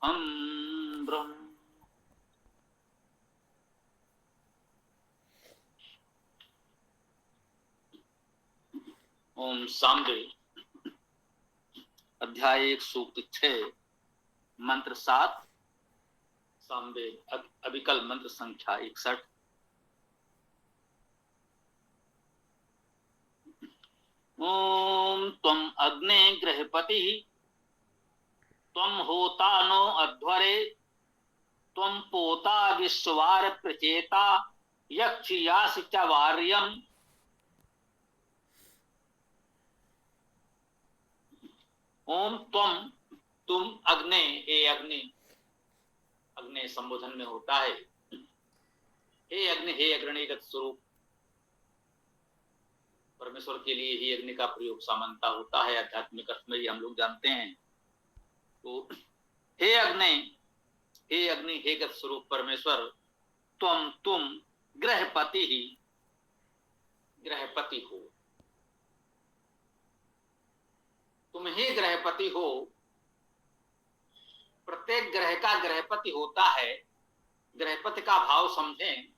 हम ब्रह्म। ओम सांबे अध्याय 1 सूक्त 6 मंत्र 7 सांबे अविकल मंत्र संख्या 61। ओम त्वं अग्ने गृहपति त्वं होता नो अध्वरे त्वं पोता विश्वार प्रचेता यक्षयासि च वार्यम्। ओम त्वं तुम अग्ने, हे अग्नि, अग्नि संबोधन में होता है हे अग्नि, हे अग्निगत स्वरूप। परमेश्वर के लिए ही अग्नि का प्रयोग सामान्यता होता है, आध्यात्मिक अर्थ में हम लोग जानते हैं। तो हे अग्नि, हे अग्नि, हे गत स्वरूप परमेश्वर, तुम ग्रहपति ही, ग्रहपति हो, तुम ही ग्रहपति हो। प्रत्येक ग्रह का ग्रहपति होता है। ग्रहपति का भाव समझें।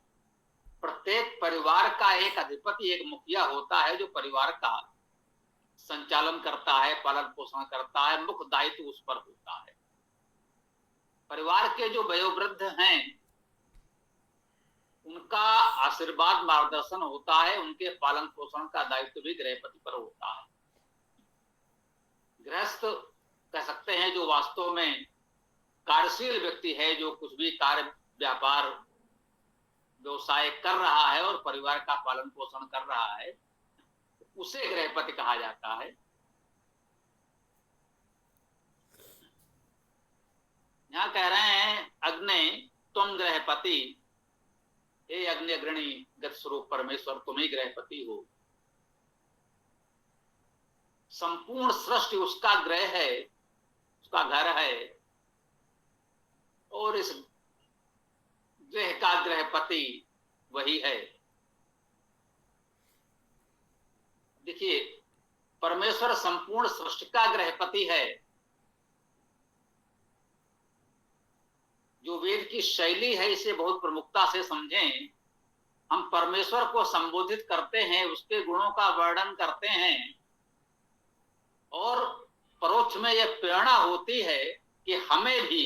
प्रत्येक परिवार का एक अधिपति, एक मुखिया होता है जो परिवार का संचालन करता है, पालन पोषण करता है, मुख्य दायित्व उस पर होता है। परिवार के जो वयोवृद्ध हैं उनका आशीर्वाद मार्गदर्शन होता है, उनके पालन पोषण का दायित्व भी गृहपति पर होता है। गृहस्थ कह सकते हैं जो वास्तव में कार्यशील व्यक्ति है, जो कुछ भी कार्य व्यापार व्यवसाय कर रहा है और परिवार का पालन पोषण कर रहा है, उसे गृहपति कहा जाता है। यहां कह रहे हैं अग्नि तुम ग्रहपति, हे अग्नि अग्रणी गत स्वरूप परमेश्वर, तुम ही गृहपति हो। संपूर्ण सृष्टि उसका ग्रह है, उसका घर है, और इस ग्रह का ग्रहपति वही है। देखिए, परमेश्वर संपूर्ण सृष्टि का ग्रहपति है। जो वेद की शैली है इसे बहुत प्रमुखता से समझें। हम परमेश्वर को संबोधित करते हैं, उसके गुणों का वर्णन करते हैं, और परोक्ष में यह प्रेरणा होती है कि हमें भी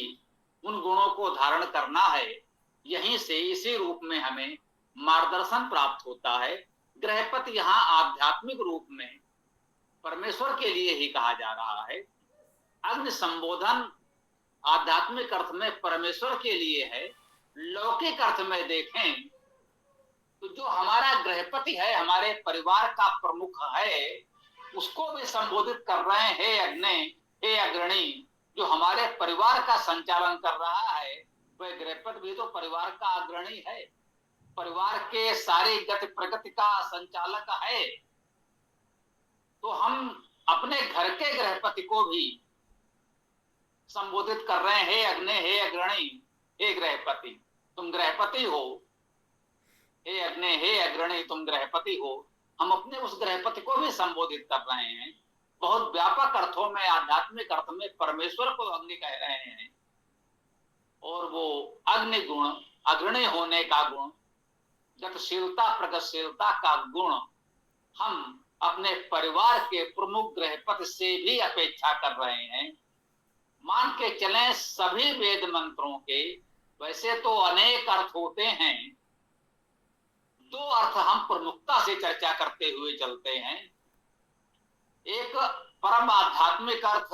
उन गुणों को धारण करना है। यहीं से इसी रूप में हमें मार्गदर्शन प्राप्त होता है। ग्रहपति यहाँ आध्यात्मिक रूप में परमेश्वर के लिए ही कहा जा रहा है। अग्नि संबोधन आध्यात्मिक अर्थ में परमेश्वर के लिए है। लौकिक अर्थ में देखें तो जो हमारा गृहपति है, हमारे परिवार का प्रमुख है, उसको भी संबोधित कर रहे हैं हे अग्नि, हे अग्रणी। जो हमारे परिवार का संचालन कर रहा है वह गृहपति भी तो परिवार का अग्रणी है, परिवार के सारी गति प्रगति का संचालक है। तो हम अपने घर के गृहपति को भी संबोधित कर रहे हैं हे अग्नि, हे अग्रणी, हे गृहपति, तुम गृहपति हो। हे अग्नि, हे अग्रणी, तुम गृहपति हो। हम अपने उस गृहपति को भी संबोधित कर रहे हैं। बहुत व्यापक अर्थों में, आध्यात्मिक अर्थ में परमेश्वर को अग्नि कह रहे हैं, और वो अग्नि गुण, अग्रणी होने का गुण, गतिशीलता प्रगतिशीलता का गुण हम अपने परिवार के प्रमुख गृहपति से भी अपेक्षा कर रहे हैं। मान के चलें सभी वेद मंत्रों के वैसे तो अनेक अर्थ होते हैं, दो अर्थ हम प्रमुखता से चर्चा करते हुए चलते हैं। एक परम आध्यात्मिक अर्थ,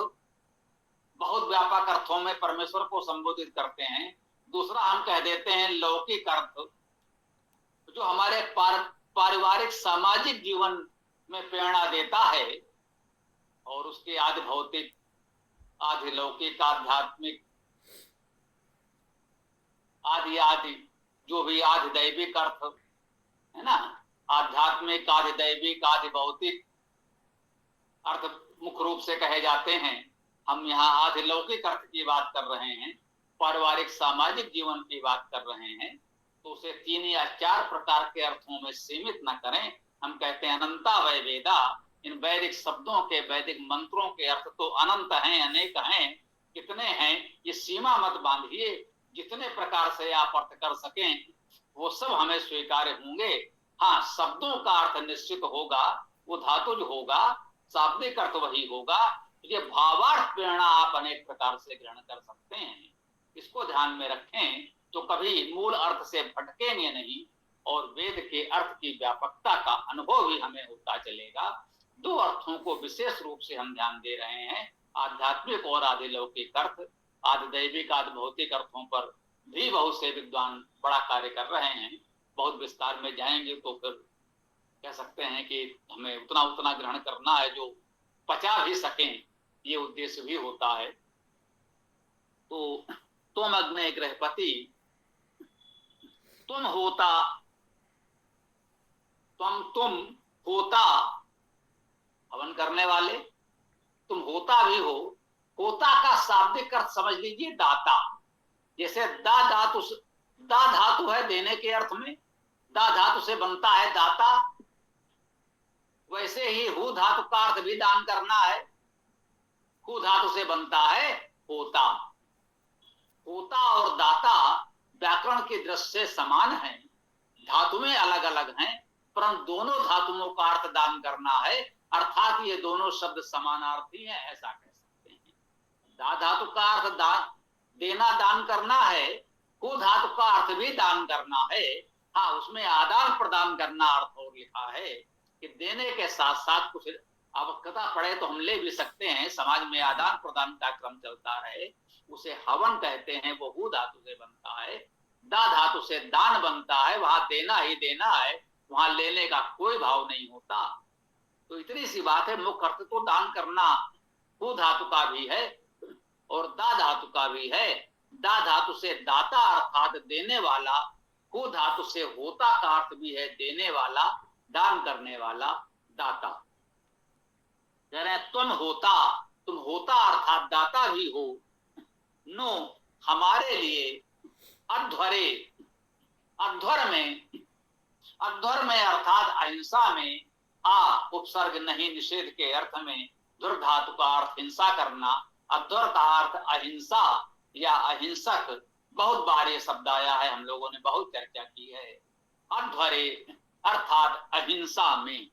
बहुत व्यापक अर्थों में परमेश्वर को संबोधित करते हैं। दूसरा हम कह देते हैं लौकिक अर्थ, जो हमारे पारिवारिक सामाजिक जीवन में प्रेरणा देता है, और उसके आदि भौतिक, आदि लौकिक, आध्यात्मिक, आदि आदि जो भी आदि दैविक अर्थ है ना, आध्यात्मिक, आदि दैविक, आदि भौतिक अर्थ मुख्य रूप से कहे जाते हैं। हम यहाँ आदि लौकिक अर्थ की बात कर रहे हैं, पारिवारिक सामाजिक जीवन की बात कर रहे हैं। तो उसे 3 या 4 प्रकार के अर्थों में सीमित न करें। हम कहते हैं अनंता वै वेदा। इन वैदिक शब्दों के, वैदिक मंत्रों के अर्थ तो अनंत हैं, अनेक हैं, कितने हैं ये सीमा मत बांधिए, जितने प्रकार से आप अर्थ कर सकें वो सब हमें स्वीकार्य होंगे। हाँ, शब्दों का अर्थ निश्चित होगा, वो धातुज होगा, शाब्दिक अर्थ वही होगा। ये भावार्थ प्रेरणा आप अनेक प्रकार से ग्रहण कर सकते हैं, इसको ध्यान में रखें तो कभी मूल अर्थ से भटकेंगे नहीं और वेद के अर्थ की व्यापकता का अनुभव भी हमें होता चलेगा। दो अर्थों को विशेष रूप से हम ध्यान दे रहे हैं, आध्यात्मिक और आदिलौकिक अर्थ। आदिदैविक आदि भौतिक अर्थों पर भी बहुत से विद्वान बड़ा कार्य कर रहे हैं। बहुत विस्तार में जाएंगे तो फिर कह सकते हैं कि हमें उतना उतना ग्रहण करना है जो पचा भी सकें, ये उद्देश्य भी होता है। तो तुम अग्नि गृहपति, तुम होता, तुम होता हवन करने वाले, तुम होता भी हो। होता का शाब्दिक अर्थ समझ लीजिए दाता। जैसे दा धातु, दा धातु है देने के अर्थ में, दा धातु से बनता है दाता, वैसे ही हु धातु का अर्थ भी दान करना है, हु धातु से बनता है होता। होता और दाता व्याकरण की दृष्टि से समान है, धातु में अलग अलग हैं, परंतु दोनों धातुओं का अर्थ दान करना है, अर्थात ये दोनों शब्द समानार्थी हैं, ऐसा कह सकते हैं। दा धातु का अर्थ दान देना, दान करना है, हु धातु का अर्थ भी दान करना है। हाँ, उसमें आदान प्रदान करना अर्थ और लिखा है कि देने के साथ साथ कुछ आवश्यकता पड़े तो हम ले भी सकते हैं, समाज में आदान प्रदान का क्रम चलता रहे, उसे हवन कहते हैं। वो हु धातु से बनता है, दा धातु से दान बनता है, वहां देना ही देना है, वहां लेने का कोई भाव नहीं होता। तो इतनी सी बात है, मुख्य अर्थ तो दान करना हु धातु का भी है और दा धातु का भी है। दा धातु से दाता अर्थात देने वाला, हु धातु से होता का अर्थ भी है देने वाला, दान करने वाला, दाता। कह रहे तुम होता अर्थात दाता भी हो। नो हमारे लिए, अध्वरे, अध्वर में अर्थात अहिंसा में, आ उपसर्ग नहीं निषेध के अर्थ में, ध्वर धातु का अर्थ हिंसा करना, अध्वर का अर्थ अहिंसा या अहिंसक। बहुत बार ये शब्द आया है, हम लोगों ने बहुत चर्चा की है। अध्वरे अर्थात अहिंसा में।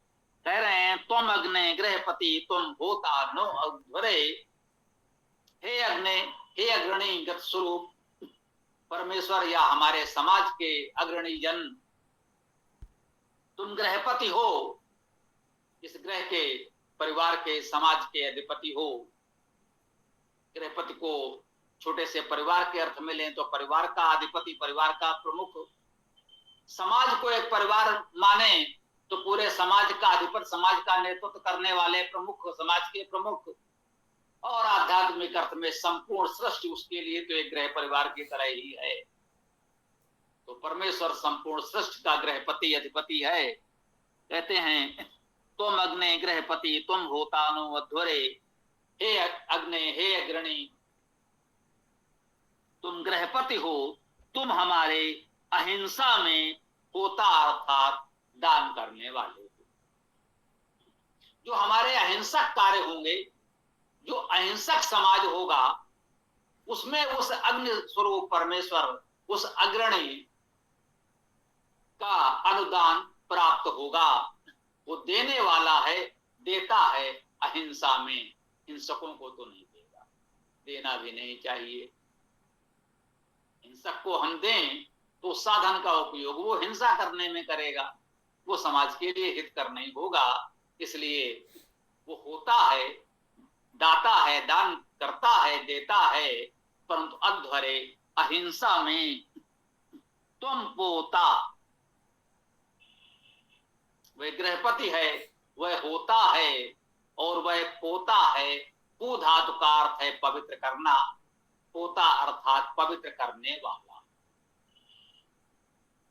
कह रहे हैं तुम अग्नि गृहपति, तुम होता नो अध्वरे। हे अग्नि, हे अग्रणी गत स्वरूप परमेश्वर या हमारे समाज के अग्रणी जन, तुम गृहपति हो, इस ग्रह के, परिवार के, समाज के अधिपति हो। गृहपति को छोटे से परिवार के अर्थ में लें तो परिवार का अधिपति, परिवार का प्रमुख। समाज को एक परिवार माने तो पूरे समाज का अधिपति, समाज का नेतृत्व करने वाले प्रमुख, समाज के प्रमुख। और आध्यात्मिक अर्थ में संपूर्ण सृष्टि उसके लिए तो एक गृह परिवार की तरह ही है। तो परमेश्वर संपूर्ण सृष्टि का गृहपति, अधिपति है। कहते हैं तुम अग्नि गृहपति, तुम होता नो अध्वरे। हे अग्नि, हे अग्रणी, तुम गृहपति हो, तुम हमारे अहिंसा में होता अर्थात दान करने वाले हो। जो हमारे अहिंसक कार्य होंगे, जो अहिंसक समाज होगा, उसमें उस अग्नि स्वरूप परमेश्वर, उस अग्रणी का अनुदान प्राप्त होगा। वो देने वाला है, देता है अहिंसा में। हिंसकों को तो नहीं देगा, देना भी नहीं चाहिए। हिंसक को हम दें तो साधन का उपयोग वो हिंसा करने में करेगा, वो समाज के लिए हित कर नहीं होगा। इसलिए वो होता है, दाता है, दान करता है, देता है, परंतु अध्वरे अहिंसा में। तुम पोता, वह गृहपति है, वह होता है और वह पोता है। पू धातु का अर्थ है पवित्र करना, पोता अर्थात पवित्र करने वाला।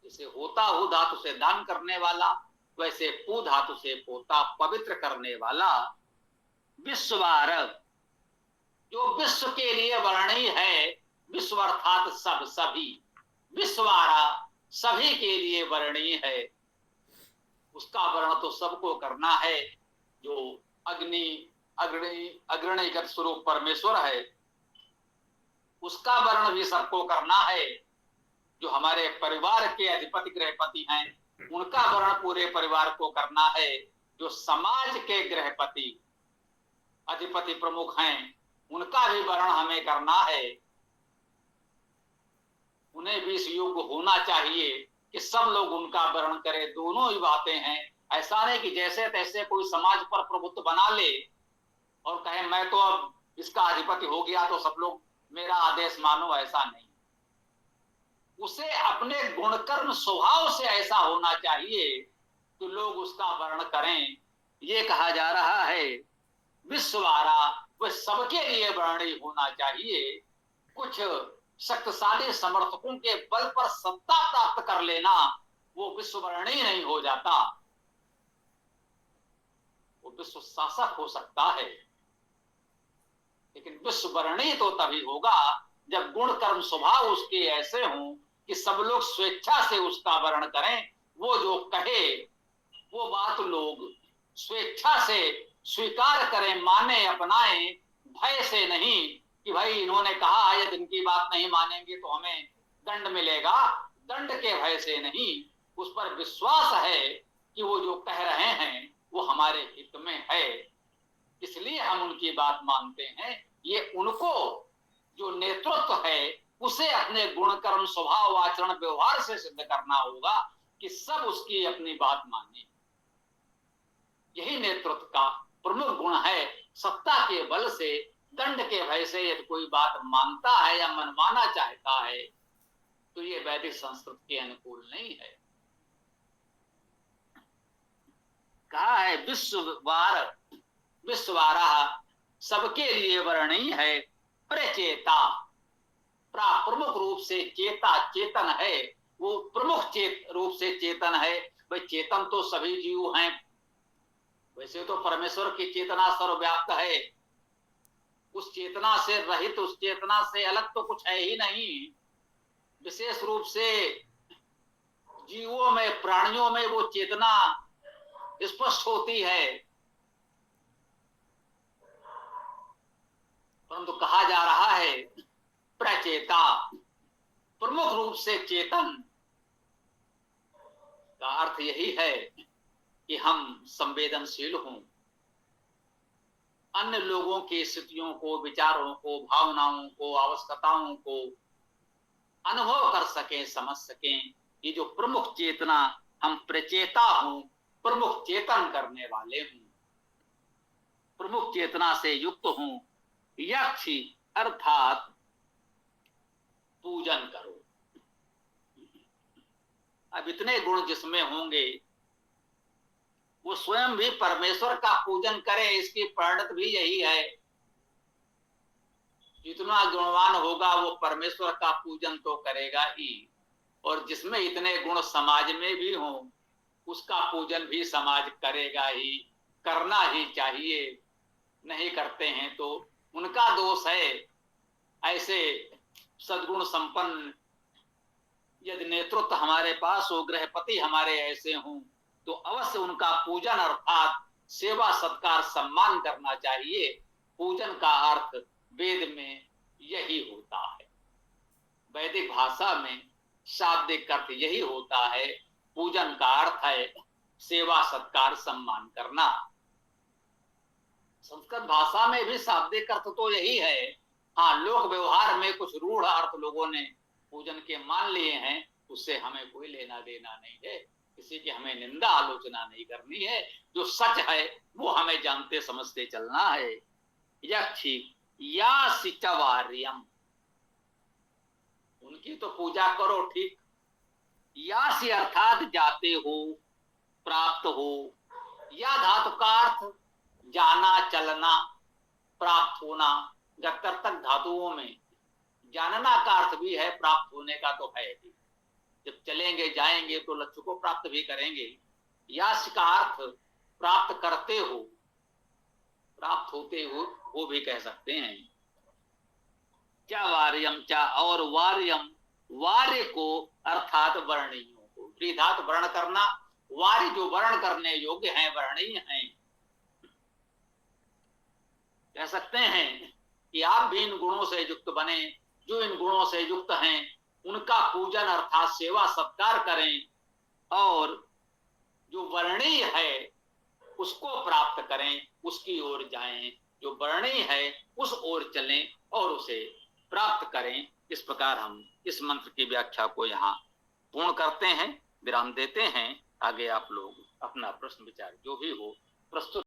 जैसे होता हु धातु से दान करने वाला, वैसे पू धातु से पोता पवित्र करने वाला। विश्ववारक, जो विश्व के लिए वर्णीय है, विश्व अर्थात सब, सभी, विश्वारा सभी के लिए वर्णीय है, उसका वर्ण तो सबको करना है। जो अग्नि, अग्रणीगत स्वरूप परमेश्वर है, उसका वर्ण भी सबको करना है। जो हमारे परिवार के अधिपति गृहपति हैं उनका वर्ण पूरे परिवार को करना है। जो समाज के गृहपति अधिपति प्रमुख हैं उनका भी वर्ण हमें करना है। उन्हें भी इस योग्य होना चाहिए कि सब लोग उनका वर्ण करें। दोनों ही बातें हैं। ऐसा नहीं कि जैसे तैसे कोई समाज पर प्रभुत्व बना ले और कहे मैं तो अब इसका अधिपति हो गया तो सब लोग मेरा आदेश मानो, ऐसा नहीं। उसे अपने गुणकर्म स्वभाव से ऐसा होना चाहिए कि लोग उसका वर्ण करें। ये कहा जा रहा है विश्ववारा वह सबके लिए वर्णी होना चाहिए। कुछ शक्तिशाली समर्थकों के बल पर सत्ता प्राप्त कर लेना वो विश्ववर्णी नहीं हो जाता, वो विश्व शासक हो सकता है। लेकिन विश्ववर्णी तो तभी होगा जब गुण कर्म स्वभाव उसके ऐसे हों कि सब लोग स्वेच्छा से उसका वर्ण करें। वो जो कहे वो बात लोग स्वेच्छा से स्वीकार करें, माने, अपनाएं, भय से नहीं कि भाई इन्होंने कहा है यदि इनकी बात नहीं मानेंगे तो हमें दंड मिलेगा। दंड के भय से नहीं, उस पर विश्वास है कि वो जो कह रहे हैं वो हमारे हित में है, इसलिए हम उनकी बात मानते हैं। ये उनको जो नेतृत्व है उसे अपने गुण कर्म स्वभाव आचरण व्यवहार से सिद्ध करना होगा कि सब उसकी अपनी बात माने। यही नेतृत्व का प्रमुख गुण है। सत्ता के बल से, दंड के भय से यदि कोई बात मानता है या मनवाना चाहता है तो ये वैदिक संस्कृति के अनुकूल नहीं है। कहा है विश्ववारा सबके लिए वर्णी है। प्रचेता प्रमुख रूप से चेता, चेतन है, वो प्रमुख रूप से चेतन है। भाई चेतन तो सभी जीव हैं, वैसे तो परमेश्वर की चेतना सर्वव्याप्त है। उस चेतना से रहित, उस चेतना से अलग तो कुछ है ही नहीं। विशेष रूप से जीवों में, प्राणियों में वो चेतना स्पष्ट होती है। परंतु कहा जा रहा है प्रचेता, प्रमुख रूप से चेतन का अर्थ यही है कि हम संवेदनशील हों, अन्य लोगों की स्थितियों को, विचारों को, भावनाओं को, आवश्यकताओं को अनुभव कर सकें, समझ सकें। ये जो प्रमुख चेतना, हम प्रचेता हूं, प्रमुख चेतन करने वाले हूं, प्रमुख चेतना से युक्त हूं। यक्षी अर्थात पूजन करो। अब इतने गुण जिसमें होंगे वो स्वयं भी परमेश्वर का पूजन करे, इसकी परिणत भी यही है। जितना गुणवान होगा वो परमेश्वर का पूजन तो करेगा ही, और जिसमें इतने गुण समाज में भी हों उसका पूजन भी समाज करेगा ही, करना ही चाहिए। नहीं करते हैं तो उनका दोष है। ऐसे सद्गुण संपन्न यदि नेतृत्व हमारे पास हो, गृहपति हमारे ऐसे हों तो अवश्य उनका पूजन अर्थात सेवा, सत्कार, सम्मान करना चाहिए। पूजन का अर्थ वेद में यही होता है। वैदिक भाषा में शाब्दिक अर्थ यही होता है। पूजन का अर्थ है सेवा, सत्कार, सम्मान करना। संस्कृत भाषा में भी शाब्दिक अर्थ तो यही है। हाँ, लोक व्यवहार में कुछ रूढ़ अर्थ लोगों ने पूजन के मान लिए हैं, उससे हमें कोई लेना देना नहीं है। किसी की हमें निंदा आलोचना नहीं करनी है। जो सच है वो हमें जानते समझते चलना है। यक्षी या सिचवार्यम, उनकी तो पूजा करो, ठीक। यासी अर्थात जाते हो, प्राप्त हो। या धातु का अर्थ जाना, चलना, प्राप्त होना। गत्यर्थक धातुओं में जानना का अर्थ भी है, प्राप्त होने का तो है भी। जब चलेंगे जाएंगे तो लक्ष्य को प्राप्त भी करेंगे। यास का अर्थ प्राप्त करते हो, प्राप्त होते हो, वो भी कह सकते हैं। क्या वार्यम, चा और वार्यम, वार्य को अर्थात वर्णीयों को, त्रिधात वर्ण करना। वार्य जो वर्ण करने योग्य हैं, वर्णीय हैं। कह सकते हैं कि आप भी इन गुणों से युक्त बने, जो इन गुणों से युक्त हैं उनका पूजन अर्थात सेवा सत्कार करें और जो वर्णीय है उसको प्राप्त करें, उसकी ओर जाएं, जो वर्णीय है उस ओर चलें और उसे प्राप्त करें। इस प्रकार हम इस मंत्र की व्याख्या को यहाँ पूर्ण करते हैं, विराम देते हैं। आगे आप लोग अपना प्रश्न विचार जो भी हो प्रस्तुत